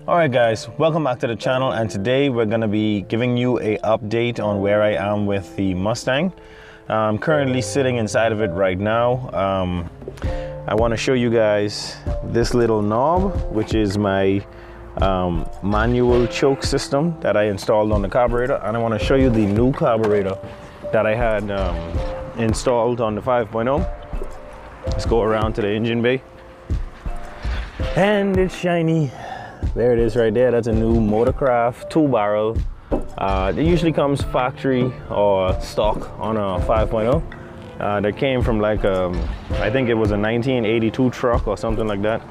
Alright guys, welcome back to the channel, and today we're going to be giving you a update on where I am with the Mustang. I'm currently sitting inside of it right now. I want to show you guys this little knob, which is my manual choke system that I installed on the carburetor, and I want to show you the new carburetor that I had installed on the 5.0. Let's go around to the engine bay, and it's shiny. There it is right there. That's a new Motorcraft 2-barrel. It usually comes factory or stock on a 5.0. That came from like I think it was a 1982 truck or something like that.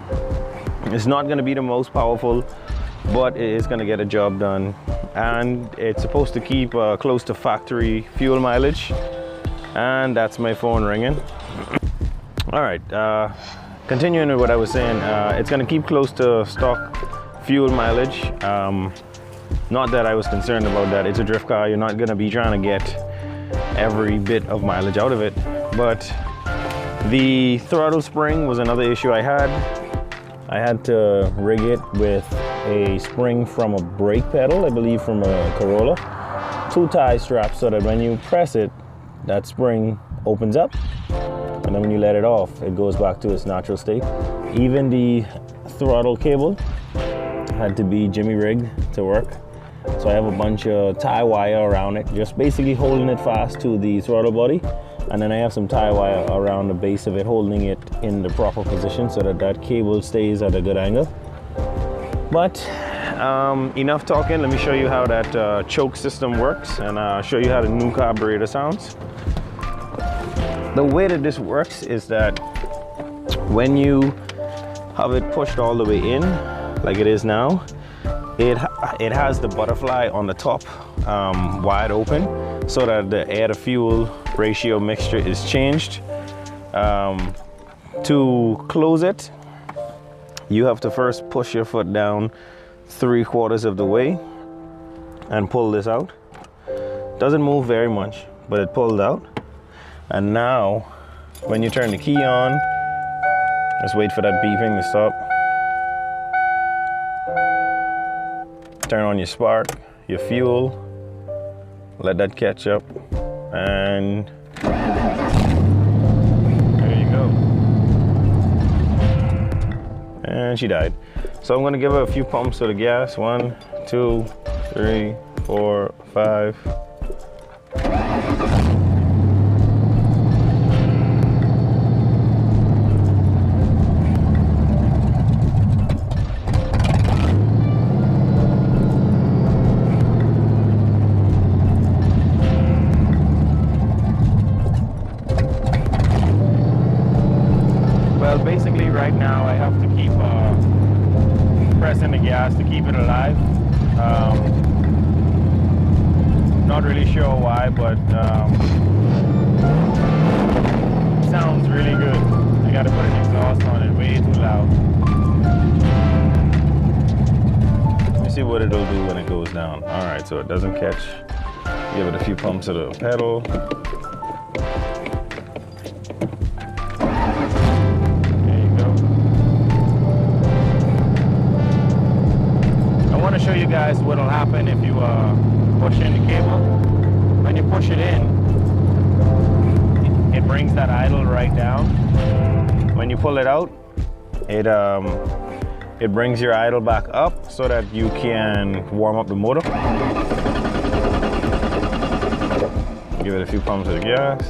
It's not going to be the most powerful, but it is going to get a job done, and it's supposed to keep close to factory fuel mileage. And that's my phone ringing. All right, continuing with what I was saying, it's going to keep close to stock fuel mileage. Not that I was concerned about that. It's a drift car. You're not going to be trying to get every bit of mileage out of it. But the throttle spring was another issue I had. I had to rig it with a spring from a brake pedal, I believe from a Corolla. 2 tie straps so that when you press it, that spring opens up, and then when you let it off, it goes back to its natural state. Even the throttle cable had to be jimmy rigged to work. So I have a bunch of tie wire around it, just basically holding it fast to the throttle body. And then I have some tie wire around the base of it, holding it in the proper position so that that cable stays at a good angle. But enough talking. Let me show you how that choke system works, and show you how the new carburetor sounds. The way that this works is that when you have it pushed all the way in, like it is now, it has the butterfly on the top wide open, so that the air to fuel ratio mixture is changed. To close it, you have to first push your foot down 3/4 of the way and pull this out. Doesn't move very much, but it pulled out. And now when you turn the key on, just wait for that beeping to stop. Turn on your spark, your fuel, let that catch up, and there you go. And she died. So I'm gonna give her a few pumps of the gas. 1, 2, 3, 4, 5. Basically right now I have to keep pressing the gas to keep it alive. Not really sure why, but sounds really good. I gotta put an exhaust on it, way too loud. Let me see what it'll do when it goes down. All right, so it doesn't catch. Give it a few pumps of the pedal. Show you guys what'll happen if you push in the cable. When you push it in, it brings that idle right down. When you pull it out, it brings your idle back up so that you can warm up the motor. Give it a few pumps of the gas.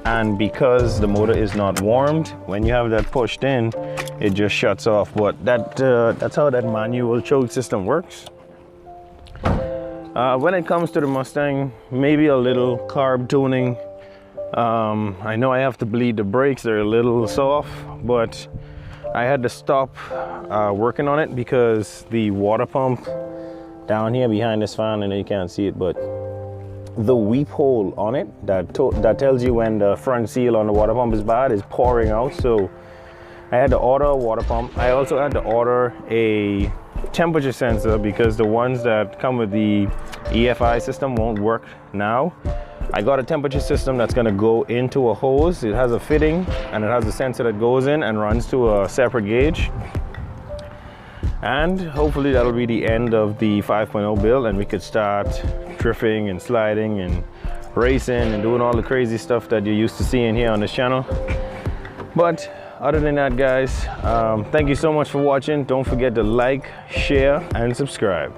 And because the motor is not warmed, when you have that pushed in, it just shuts off. But that's how that manual choke system works. When it comes to the Mustang, maybe a little carb tuning. I know I have to bleed the brakes, they're a little soft, but I had to stop working on it because the water pump down here behind this fan, I know you can't see it, but the weep hole on it that tells you when the front seal on the water pump is bad, is pouring out. So I had to order a water pump. I also had to order a temperature sensor because the ones that come with the EFI system won't work now. I got a temperature system that's going to go into a hose. It has a fitting and it has a sensor that goes in and runs to a separate gauge. And hopefully that'll be the end of the 5.0 build, and we could start drifting and sliding and racing and doing all the crazy stuff that you're used to seeing here on this channel. But other than that, guys, thank you so much for watching. Don't forget to like, share, and subscribe.